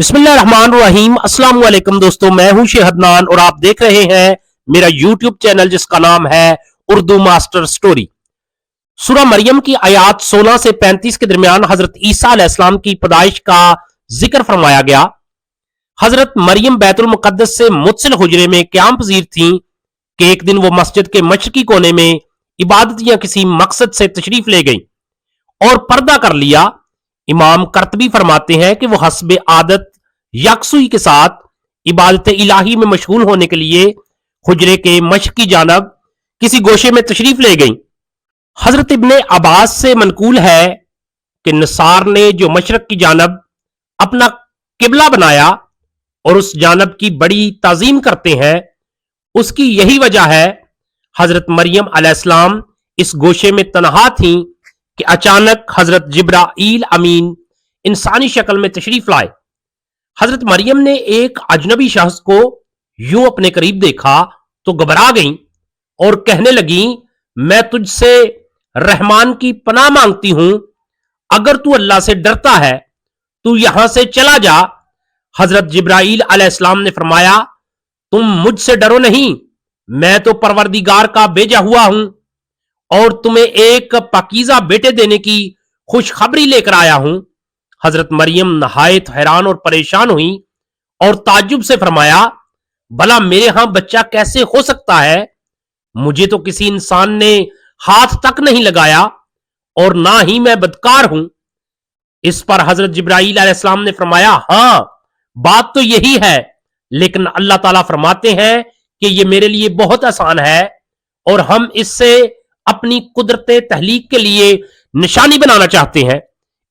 बिस्मिल्लाहिर्रहमानिर्रहीम। अस्सलाम वालेकुम दोस्तों, मैं हूं शेहदनान और आप देख रहे हैं मेरा यूट्यूब चैनल जिसका नाम है उर्दू मास्टर स्टोरी। सूरह मरियम की आयात 16 से 35 के दरमियान हजरत ईसा अलैहिस्सलाम की पैदाइश का जिक्र फरमाया गया। हजरत मरियम बैतुल मुकद्दस से मुत्सिल हुजरे में क्याम पजीर थीं कि एक दिन वो मस्जिद के मशरकी कोने में इबादत या किसी मकसद से तशरीफ ले गई और पर्दा कर लिया। इमाम करतबी फरमाते हैं कि वो हस्बे आदत यकसुई के साथ इबादत इलाही में मशगूल होने के लिए हुजरे के मशरकी जानब किसी गोशे में तशरीफ ले गई। हजरत इब्ने अब्बास से मनकूल है कि नसार ने जो मशरक की जानब अपना किबला बनाया और उस जानब की बड़ी ताजीम करते हैं, उसकी यही वजह है। हजरत मरियम अलैहिस्सलाम इस गोशे में तनहा थी कि अचानक हजरत जिब्राईल अमीन इंसानी शक्ल में तशरीफ लाए। हजरत मरियम ने एक अजनबी शख्स को यूं अपने करीब देखा तो घबरा गईं और कहने लगी, मैं तुझसे रहमान की पनाह मांगती हूं, अगर तू अल्लाह से डरता है तू यहां से चला जा। हजरत जिब्राईल अलैहिस्सलाम ने फरमाया, तुम मुझसे डरो नहीं, मैं तो परवरदिगार का भेजा हुआ हूं और तुम्हें एक पाकीज़ा बेटे देने की खुशखबरी लेकर आया हूं। हजरत मरियम नहायत हैरान और परेशान हुई और ताज्जुब से फरमाया, भला मेरे यहां बच्चा कैसे हो सकता है? मुझे तो किसी इंसान ने हाथ तक नहीं लगाया और ना ही मैं बदकार हूं। इस पर हजरत जिब्राईल अलैहिस्सलाम ने फरमाया, हां बात तो यही है, लेकिन अल्लाह ताला फरमाते हैं कि यह मेरे लिए बहुत आसान है और हम इससे अपनी कुदरत तहलीक के लिए निशानी बनाना चाहते हैं।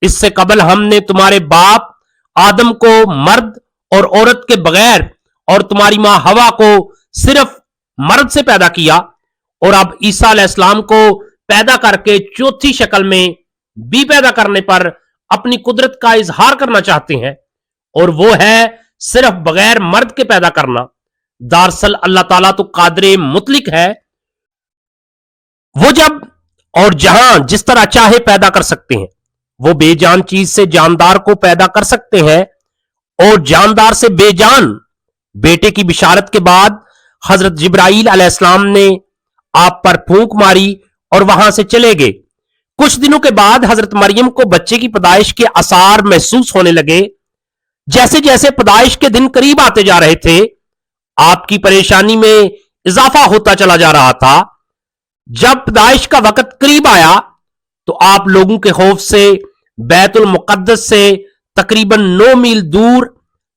इससे कबल हमने तुम्हारे बाप आदम को मर्द और औरत के बगैर और तुम्हारी मां हवा को सिर्फ मर्द से पैदा किया और अब ईसा अलैहिस्सलाम को पैदा करके चौथी शक्ल में भी पैदा करने पर अपनी कुदरत का इजहार करना चाहते हैं, और वो है सिर्फ बगैर मर्द के पैदा करना। दरअसल अल्लाह ताला तो कादिर मुतलिक है, वो जब और जहां जिस तरह चाहे पैदा कर सकते हैं। वो बेजान चीज से जानदार को पैदा कर सकते हैं और जानदार से बेजान। बेटे की बिशारत के बाद हजरत जिब्राईल अलैहिस्सलाम ने आप पर फूंक मारी और वहां से चले गए। कुछ दिनों के बाद हजरत मरियम को बच्चे की पैदाइश के आसार महसूस होने लगे। जैसे जैसे पैदाइश के दिन करीब आते जा रहे थे, आपकी परेशानी में इजाफा होता चला जा रहा था। जब पैदाइश का वक्त करीब आया तो आप लोगों के खौफ से बैतुल मुकद्दस से तकरीबन 9 मील दूर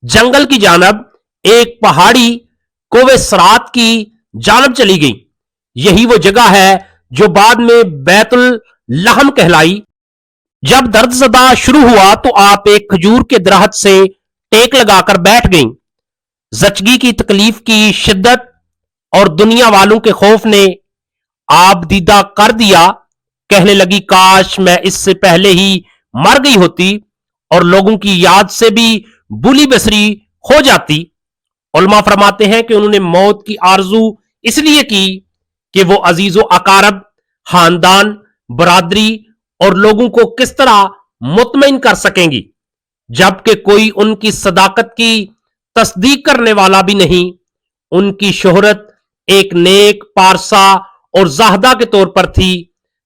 जंगल की जानब एक पहाड़ी कोवे सरात की जानब चली गई। यही वो जगह है जो बाद में बैतुल लहम कहलाई। जब दर्द ज़दा शुरू हुआ तो आप एक खजूर के दरख्त से टेक लगाकर बैठ गईं। जचगी की तकलीफ की शिद्दत और दुनिया वालों के खौफ ने आप दीदा कर दिया। कहने लगी, काश मैं इससे पहले ही मर गई होती और लोगों की याद से भी बुली बसरी हो जाती। उलमा फरमाते हैं कि उन्होंने मौत की आरजू इसलिए की कि वो अजीजो अकारब, खानदान, बरादरी और लोगों को किस तरह मुतमईन कर सकेंगी, जबकि कोई उनकी सदाकत की तस्दीक करने वाला भी नहीं। उनकी शोहरत एक नेक, पारसा और जाहदा के तौर पर थी,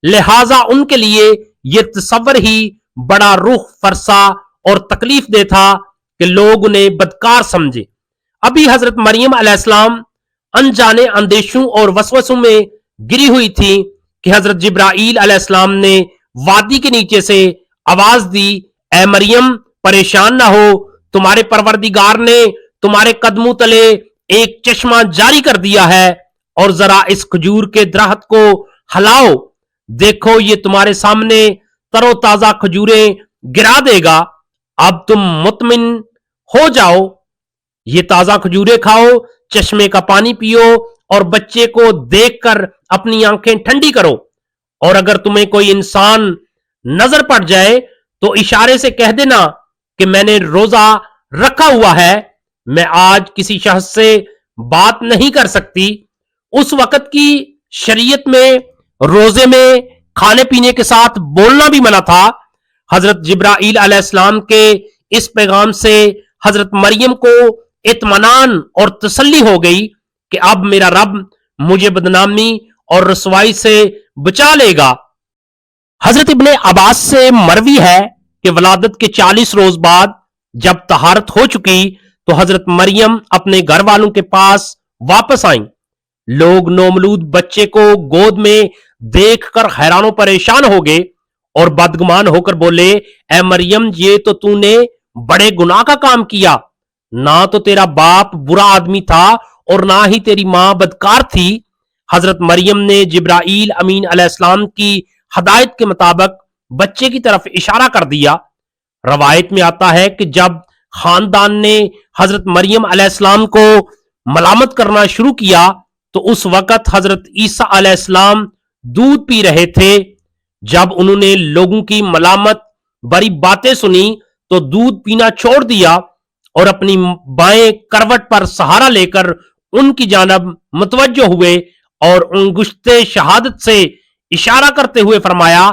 लिहाजा उनके लिए यह तसव्वुर ही बड़ा रूह फरसा और तकलीफ दे था कि लोग उन्हें बदकार समझे। अभी हजरत मरियम अलैहिस्सलाम अनजाने अंदेशों और वसवसों में गिरी हुई थी कि हजरत जिब्राईल अलैहिस्सलाम ने वादी के नीचे से आवाज दी, ए मरियम परेशान ना हो, तुम्हारे परवरदिगार ने तुम्हारे कदमों तले एक चश्मा जारी कर दिया है और जरा इस खजूर के दरख्त को हिलाओ, देखो ये तुम्हारे सामने तरोताजा खजूरें गिरा देगा। अब तुम मुतमिन हो जाओ, ये ताजा खजूरें खाओ, चश्मे का पानी पियो और बच्चे को देखकर अपनी आंखें ठंडी करो। और अगर तुम्हें कोई इंसान नजर पड़ जाए तो इशारे से कह देना कि मैंने रोजा रखा हुआ है, मैं आज किसी शख्स से बात नहीं कर सकती। उस वक्त की शरीयत में रोजे में खाने पीने के साथ बोलना भी मना था। हजरत जिब्राईल अलैहिस्सलाम के इस पैगाम से हजरत मरियम को इत्मीनान और तसल्ली हो गई कि अब मेरा रब मुझे बदनामी और रसवाई से बचा लेगा। हजरत इब्ने अब्बास से मरवी है कि वलादत के 40 रोज बाद जब तहारत हो चुकी तो हजरत मरियम अपने घर वालों के पास वापस आई। लोग नौमलूद बच्चे को गोद में देखकर हैरानों परेशान हो गए और बदगुमान होकर बोले, ए मरियम, ये तो तूने बड़े गुनाह का काम किया। ना तो तेरा बाप बुरा आदमी था और ना ही तेरी मां बदकार थी। हजरत मरियम ने जिब्राईल अमीन अलैहिस्सलाम की हदायत के मुताबिक बच्चे की तरफ इशारा कर दिया। रवायत में आता है कि जब खानदान ने हजरत मरियम अलैहिस्सलाम को मलामत करना शुरू किया तो उस वक्त हजरत ईसा अलैहिस्सलाम दूध पी रहे थे। जब उन्होंने लोगों की मलामत भरी बातें सुनी तो दूध पीना छोड़ दिया और अपनी बाएं करवट पर सहारा लेकर उनकी जानब मुतवज्जो हुए और अंगुश्ते शहादत से इशारा करते हुए फरमाया,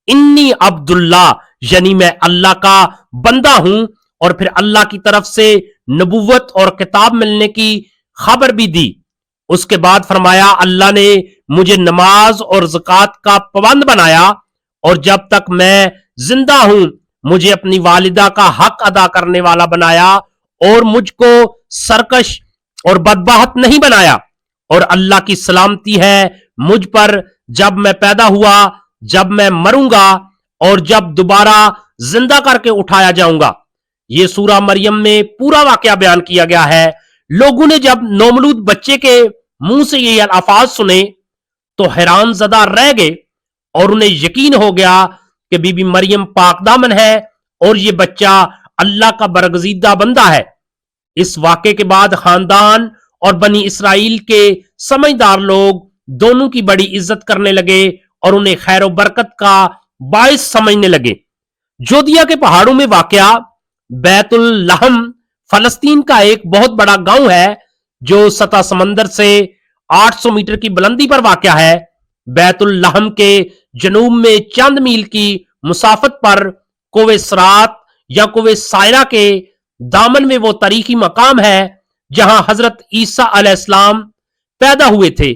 इन्नी अब्दुल्ला, यानी मैं अल्लाह का बंदा हूं। और फिर अल्लाह की तरफ से नबुव्वत और किताब मिलने की खबर भी दी। उसके बाद फरमाया, अल्लाह ने मुझे नमाज और ज़कात का पाबंद बनाया और जब तक मैं जिंदा हूं मुझे अपनी वालिदा का हक अदा करने वाला बनाया और मुझको सरकश और बदबाहत नहीं बनाया। और अल्लाह की सलामती है मुझ पर जब मैं पैदा हुआ, जब मैं मरूंगा और जब दोबारा जिंदा करके उठाया जाऊंगा। ये सूरा मरियम में पूरा वाकया बयान किया गया है। लोगों ने जब नौमलूद बच्चे के मुंह से ये अल्फाज सुने तो हैरान ज़दा रह गए और उन्हें यकीन हो गया कि बीबी मरियम पाकदामन है और ये बच्चा अल्लाह का बरगजीदा बंदा है। इस वाक़े के बाद खानदान और बनी इसराइल के समझदार लोग दोनों की बड़ी इज्जत करने लगे और उन्हें खैर और बरकत का बाइस समझने लगे। जोदिया के पहाड़ों में वाक़या बैतुल लहम फलस्तीन का एक बहुत बड़ा गांव है जो सतह समंदर से 800 मीटर की बुलंदी पर वाक़या है। बैतुल लहम के जनूब में चंद मील की मुसाफत पर कोवे सरात या कोवे सायरा के दामन में वो तारीखी मकाम है जहां हजरत ईसा अलैहिस्सलाम पैदा हुए थे।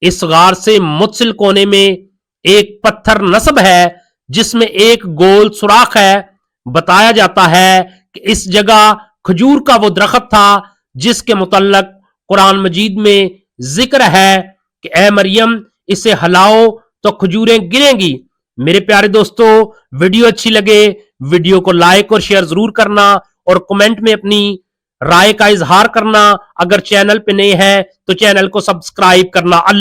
इस गार से मुत्सिल कोने में एक पत्थर नस्ब है जिसमें एक गोल सुराख है। बताया जाता है कि इस जगह खजूर का वो दरख्त था जिसके मुतल्लक कुरान मजीद में जिक्र है कि ए मरियम, इसे हिलाओ तो खजूरें गिरेंगी। मेरे प्यारे दोस्तों, वीडियो अच्छी लगे वीडियो को लाइक और शेयर जरूर करना और कमेंट में अपनी राय का इजहार करना। अगर चैनल पे नए हैं तो चैनल को सब्सक्राइब करना।